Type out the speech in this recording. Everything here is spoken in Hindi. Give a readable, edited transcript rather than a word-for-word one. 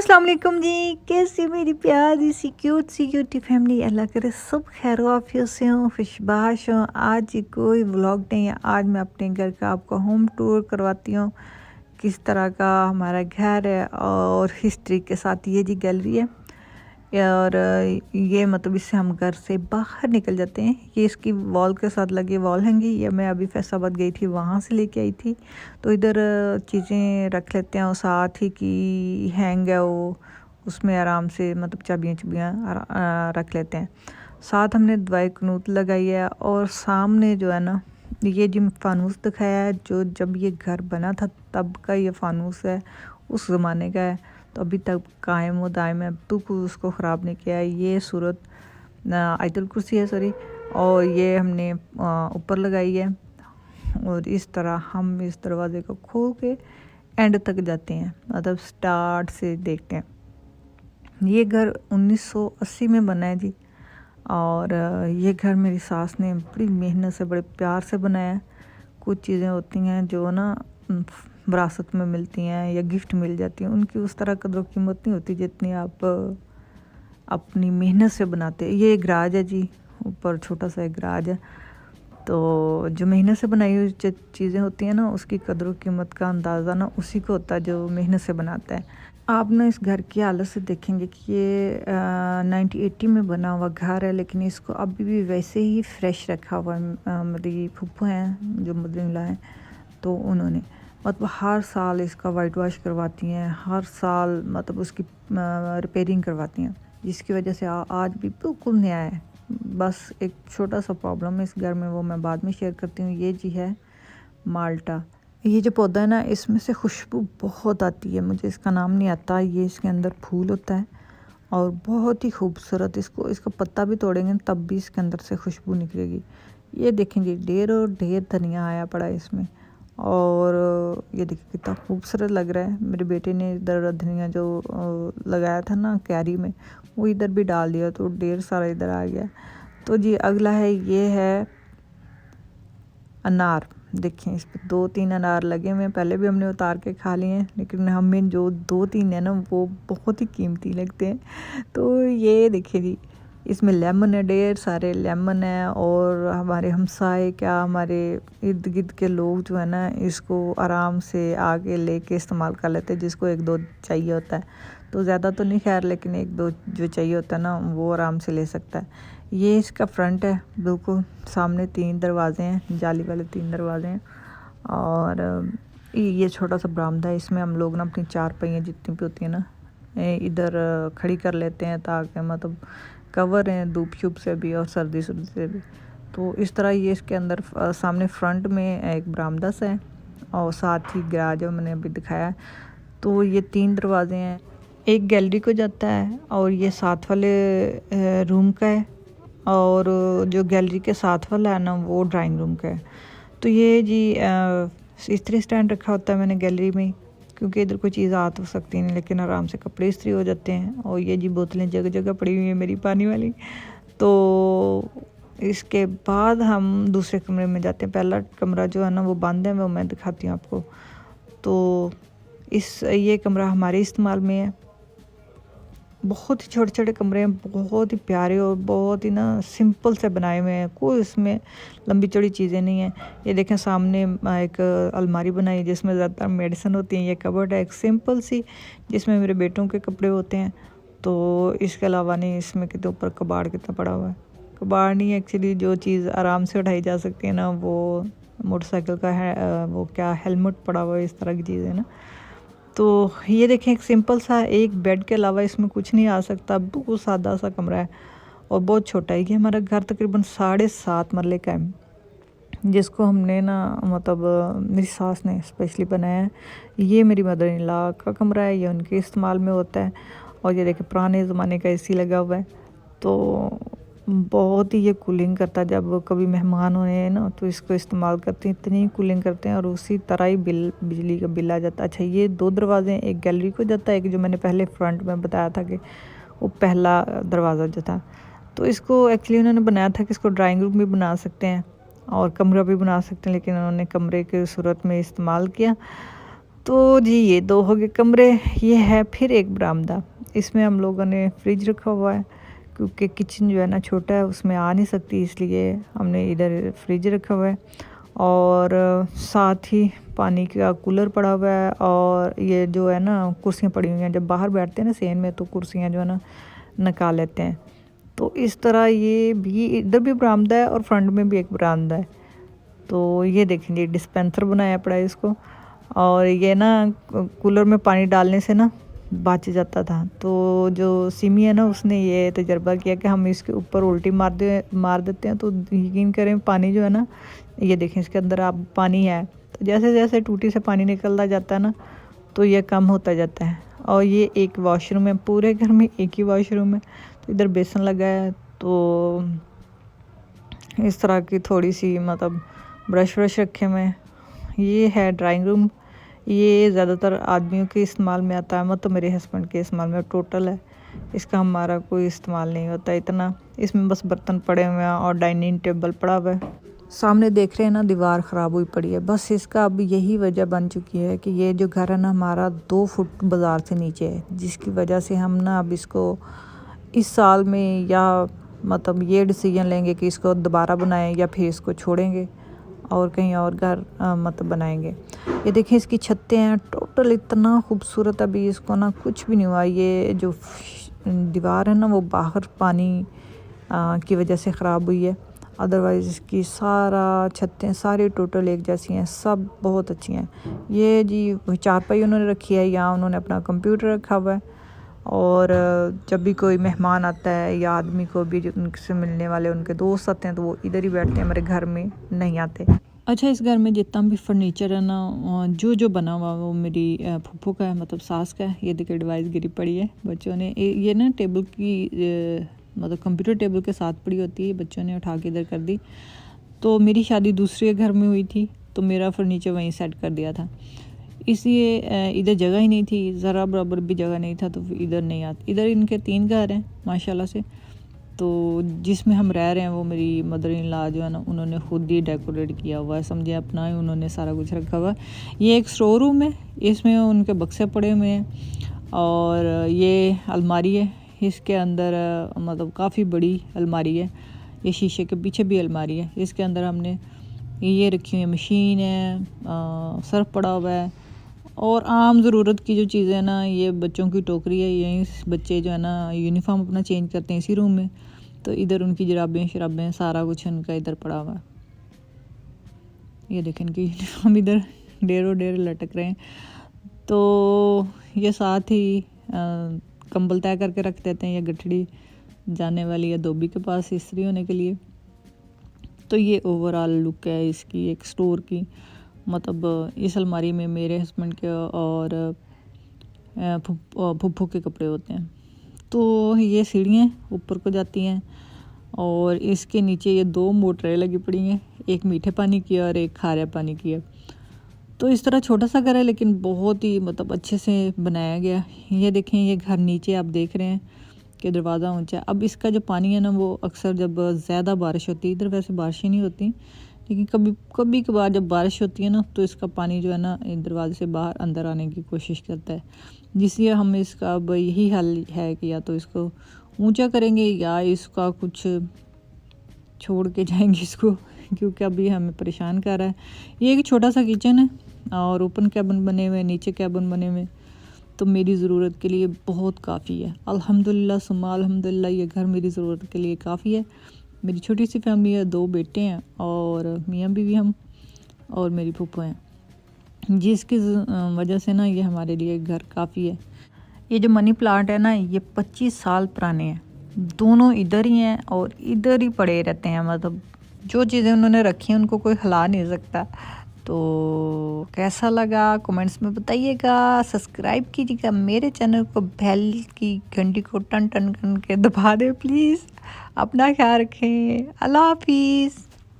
अस्सलाम वालेकुम जी। कैसी मेरी प्यारी सी क्यूटी फैमिली। अल्लाह करे सब खैर वाफियत से हों, खुशबाश हों। आज कोई व्लॉग नहीं है, आज मैं अपने घर का आपको होम टूर करवाती हूँ। किस तरह का हमारा घर है और हिस्ट्री के साथ ये जी गैलरी है। और ये मतलब इससे हम घर से बाहर निकल जाते हैं। ये इसकी वॉल के साथ लगे वॉल हैंगी। ये मैं अभी फैसलाबाद गई थी, वहाँ से लेके आई थी। तो इधर चीज़ें रख लेते हैं और साथ ही की हैंग है वो, उसमें आराम से मतलब चाबियाँ रख लेते हैं। साथ हमने दवाई कनूत लगाई है और सामने जो है ना, ये जो फानूस दिखाया है, जो जब ये घर बना था तब का ये फानूस है, उस ज़माने का है। तो अभी तक कायम व दायम है, अब तो कोई उसको ख़राब नहीं किया है। ये सूरत आयतुल कुर्सी है, सॉरी। और ये हमने ऊपर लगाई है। और इस तरह हम इस दरवाज़े को खोल के एंड तक जाते हैं, मतलब स्टार्ट से देखते हैं। ये घर 1980 में बना है जी। और ये घर मेरी सास ने बड़ी मेहनत से, बड़े प्यार से बनाया है। कुछ चीज़ें होती हैं जो ना विरासत में मिलती हैं या गिफ्ट मिल जाती हैं, उनकी उस तरह कदर कीमत नहीं होती जितनी आप अपनी मेहनत से बनाते हैं। ये गराज है जी, ऊपर छोटा सा एक गराज है। तो जो मेहनत से बनाई हुई चीज़ें होती हैं ना, उसकी कदर कीमत का अंदाज़ा ना उसी को होता है जो मेहनत से बनाता है। आप ना इस घर की हालत से देखेंगे कि ये 1980 में बना हुआ घर है, लेकिन इसको अभी भी वैसे ही फ्रेश रखा हुआ है। मेरी फूफू हैं जो मदर-इन-लॉ हैं, तो उन्होंने मतलब हर साल इसका वाइट वॉश करवाती हैं, हर साल मतलब उसकी रिपेयरिंग करवाती हैं, जिसकी वजह से आज भी बिल्कुल नया है। बस एक छोटा सा प्रॉब्लम है इस घर में, वो मैं बाद में शेयर करती हूँ। ये जी है माल्टा। ये जो पौधा है ना, इसमें से खुशबू बहुत आती है, मुझे इसका नाम नहीं आता। ये इसके अंदर फूल होता है और बहुत ही खूबसूरत, इसका पत्ता भी तोड़ेंगे तब भी इसके अंदर से खुशबू निकलेगी। ये देखेंगे ढेर और ढेर धनिया आया पड़ा है इसमें। और ये देखिए कितना खूबसूरत लग रहा है। मेरे बेटे ने इधर धनिया जो लगाया था ना क्यारी में, वो इधर भी डाल दिया, तो ढेर सारा इधर आ गया। तो जी अगला है, ये है अनार। देखें इस पर 2-3 अनार लगे हुए हैं, पहले भी हमने उतार के खा लिए हैं, लेकिन हमें जो 2-3 है ना वो बहुत ही कीमती लगते हैं। तो ये देखिए जी, इसमें लेमन है, ढेर सारे लेमन है। और हमारे हमसाए क्या, हमारे इर्द गिर्द के लोग जो है ना, इसको आराम से आके लेके इस्तेमाल कर लेते हैं। जिसको 1-2 चाहिए होता है, तो ज़्यादा तो नहीं खैर, लेकिन 1-2 जो चाहिए होता है ना, वो आराम से ले सकता है। ये इसका फ्रंट है, बिल्कुल सामने 3 दरवाजे हैं, जाली वाले 3 दरवाजे हैं। और ये छोटा सा बरामदा है, इसमें हम लोग ना अपनी 4 पहियाँ जितनी भी होती हैं ना, इधर खड़ी कर लेते हैं, ताकि मतलब कवर हैं धूप शूप से भी और सर्दी से भी। तो इस तरह ये इसके अंदर सामने फ्रंट में एक बरामदा सा है और साथ ही गैराज है, मैंने अभी दिखाया है। तो ये 3 दरवाजे हैं, एक गैलरी को जाता है और ये साथ वाले रूम का है, और जो गैलरी के साथ वाला है ना, वो ड्राइंग रूम का है। तो ये जी इस्त्री स्टैंड रखा होता है मैंने गैलरी में, क्योंकि इधर कोई चीज़ आ तो सकती नहीं, लेकिन आराम से कपड़े इस्त्री हो जाते हैं। और ये जी बोतलें जगह जगह पड़ी हुई हैं मेरी पानी वाली। तो इसके बाद हम दूसरे कमरे में जाते हैं। पहला कमरा जो है ना वो बंद है, वो मैं दिखाती हूँ आपको। तो ये कमरा हमारे इस्तेमाल में है। बहुत ही छोटे छोटे कमरे हैं, बहुत ही प्यारे और बहुत ही ना सिंपल से बनाए हुए हैं, कोई इसमें लंबी चौड़ी चीज़ें नहीं हैं। ये देखें सामने एक अलमारी बनाई है जिसमें ज़्यादातर मेडिसिन होती हैं। ये कबर्ड है एक सिंपल सी, जिसमें मेरे बेटों के कपड़े होते हैं। तो इसके अलावा नहीं, इसमें कितने ऊपर कबाड़ कितना पड़ा हुआ है। कबाड़ नहीं, एक्चुअली जो चीज़ आराम से उठाई जा सकती है ना, वो मोटरसाइकिल का है, वो क्या हेलमेट पड़ा हुआ है, इस तरह की चीज़ें ना। तो ये देखें एक सिंपल सा एक बेड के अलावा इसमें कुछ नहीं आ सकता, बिल्कुल सादा सा कमरा है और बहुत छोटा है। ये हमारा घर तकरीबन 7.5 मरले का है, जिसको हमने ना मतलब मेरी सास ने स्पेशली बनाया है। ये मेरी मदर इन लॉ का कमरा है, ये उनके इस्तेमाल में होता है। और ये देखिए पुराने ज़माने का एसी लगा हुआ है, तो बहुत ही ये कूलिंग करता है। जब कभी मेहमान होने हैं ना, तो इसको इस्तेमाल करते हैं, इतनी कूलिंग करते हैं और उसी तरह ही बिजली का बिल आ जाता है। अच्छा, ये 2 दरवाजे हैं, एक गैलरी को जाता है, एक जो मैंने पहले फ्रंट में बताया था कि वो पहला दरवाज़ा जो था। तो इसको एक्चुअली उन्होंने बनाया था कि इसको ड्राइंग रूम भी बना सकते हैं और कमरा भी बना सकते हैं, लेकिन उन्होंने कमरे के सूरत में इस्तेमाल किया। तो जी ये 2 हो गए कमरे। ये है फिर एक बरामदा, इसमें हम लोगों ने फ्रिज रखा हुआ है क्योंकि किचन जो है ना छोटा है, उसमें आ नहीं सकती, इसलिए हमने इधर फ्रिज रखा हुआ है। और साथ ही पानी का कूलर पड़ा हुआ है। और ये जो है ना कुर्सियाँ पड़ी हुई हैं, जब बाहर बैठते हैं ना सेन में तो कुर्सियाँ जो है ना निकाल लेते हैं। तो इस तरह ये भी इधर भी बरामदा है और फ्रंट में भी एक बरामदा है। तो ये देखेंगे डिस्पेंसर बनाया पड़ा है इसको। और ये ना कूलर में पानी डालने से ना बच जाता था। तो जो सिमी है ना उसने ये तजर्बा किया कि हम इसके ऊपर उल्टी मार देते हैं, तो यकीन करें पानी जो है ना, ये देखें इसके अंदर आप पानी है, तो जैसे जैसे टूटी से पानी निकलता जाता है ना तो ये कम होता जाता है। और ये एक वॉशरूम है, पूरे घर में एक ही वॉशरूम है। तो इधर बेसन लगा है, तो इस तरह की थोड़ी सी मतलब ब्रश व्रश रखे हुए हैं। ये है ड्राइंग रूम। ये ज़्यादातर आदमियों के इस्तेमाल में आता है, मतलब मेरे हस्बैंड के इस्तेमाल में टोटल है, इसका हमारा कोई इस्तेमाल नहीं होता इतना। इसमें बस बर्तन पड़े हुए हैं और डाइनिंग टेबल पड़ा हुआ है। सामने देख रहे हैं ना दीवार ख़राब हुई पड़ी है, बस इसका अब यही वजह बन चुकी है कि ये जो घर है ना हमारा 2 फुट बाज़ार से नीचे है, जिसकी वजह से हम ना अब इसको इस साल में या मतलब ये डिसीजन लेंगे कि इसको दोबारा बनाएं या फिर इसको छोड़ेंगे और कहीं और घर मतलब बनाएंगे। ये देखिए इसकी छतें हैं, टोटल इतना खूबसूरत, अभी इसको ना कुछ भी नहीं हुआ। ये जो दीवार है ना वो बाहर पानी की वजह से ख़राब हुई है, अदरवाइज़ इसकी सारा छतें सारी टोटल एक जैसी हैं, सब बहुत अच्छी हैं। ये जी चारपाई उन्होंने रखी है, यहाँ उन्होंने अपना कंप्यूटर रखा हुआ है। और जब भी कोई मेहमान आता है या आदमी को भी जो उनसे मिलने वाले उनके दोस्त आते हैं तो वो इधर ही बैठते हैं, हमारे घर में नहीं आते। अच्छा, इस घर में जितना भी फर्नीचर है ना जो बना हुआ वो मेरी फूफू का है, मतलब सास का है। ये देखिए डिवाइस गिरी पड़ी है बच्चों ने, ये ना टेबल की मतलब कंप्यूटर टेबल के साथ पड़ी होती है, बच्चों ने उठा के इधर कर दी। तो मेरी शादी दूसरे घर में हुई थी तो मेरा फर्नीचर वहीं सेट कर दिया था, इसलिए इधर जगह ही नहीं थी, ज़रा बराबर भी जगह नहीं था, तो इधर नहीं आती। इधर इनके 3 घर हैं माशाल्लाह से, तो जिसमें हम रह रहे हैं वो मेरी मदर इन लॉ जो है ना उन्होंने खुद ही डेकोरेट किया हुआ है, समझे, अपना ही उन्होंने सारा कुछ रखा हुआ है। ये एक स्टोर रूम है, इसमें उनके बक्से पड़े हुए हैं। और ये अलमारी है, इसके अंदर मतलब काफ़ी बड़ी अलमारी है। ये शीशे के पीछे भी अलमारी है, इसके अंदर हमने ये रखी हुई मशीन है, सर्फ पड़ा हुआ है और आम ज़रूरत की जो चीज़ें हैं ना, ये बच्चों की टोकरी है, यहीं बच्चे जो है ना यूनिफॉर्म अपना चेंज करते हैं इसी रूम में। तो इधर उनकी जराबें शराबें सारा कुछ उनका इधर पड़ा हुआ है। ये देखें इनकी यूनिफॉर्म इधर ढेरों ढेर लटक रहे हैं। तो ये साथ ही कंबल तय करके रख देते हैं, या गठड़ी जाने वाली है धोबी के पास इस्त्री होने के लिए। तो ये ओवरऑल लुक है इसकी एक स्टोर की, मतलब इस अलमारी में मेरे हस्बैंड के और फुफ्फू के कपड़े होते हैं। तो ये सीढ़ियाँ ऊपर को जाती हैं और इसके नीचे ये 2 मोटरें लगी पड़ी हैं, एक मीठे पानी की और एक खारे पानी की है। तो इस तरह छोटा सा घर है लेकिन बहुत ही मतलब अच्छे से बनाया गया। ये देखें ये घर नीचे आप देख रहे हैं कि दरवाज़ा ऊंचा है। अब इसका जो पानी है ना वो अक्सर जब ज़्यादा बारिश होती है, इधर वैसे बारिशें नहीं होती लेकिन कभी कभार जब बारिश होती है ना तो इसका पानी जो है ना दरवाजे से बाहर अंदर आने की कोशिश करता है, जिसलिए हम इसका अब यही हल है कि या तो इसको ऊंचा करेंगे या इसका कुछ छोड़ के जाएंगे इसको, क्योंकि अभी हमें परेशान कर रहा है। ये एक छोटा सा किचन है और ओपन कैबिन बने हुए, नीचे कैबिन बने हुए, तो मेरी ज़रूरत के लिए बहुत काफ़ी है। अल्हम्दुलिल्लाह सुम्मा अल्हम्दुलिल्लाह, ये घर मेरी ज़रूरत के लिए काफ़ी है। मेरी छोटी सी फैमिली है, 2 बेटे हैं और मियाँ बीवी हम और मेरी फूफा हैं, जिसकी वजह से ना ये हमारे लिए घर काफ़ी है। ये जो मनी प्लांट है ना ये 25 साल पुराने हैं, दोनों इधर ही हैं और इधर ही पड़े रहते हैं, मतलब जो चीज़ें उन्होंने रखी हैं उनको कोई हिला नहीं सकता। तो कैसा लगा कमेंट्स में बताइएगा, सब्सक्राइब कीजिएगा मेरे चैनल को, बेल की घंटी को टन टन करके दबा दे प्लीज़। अपना ख्याल रखें, अल्लाह हाफिज़।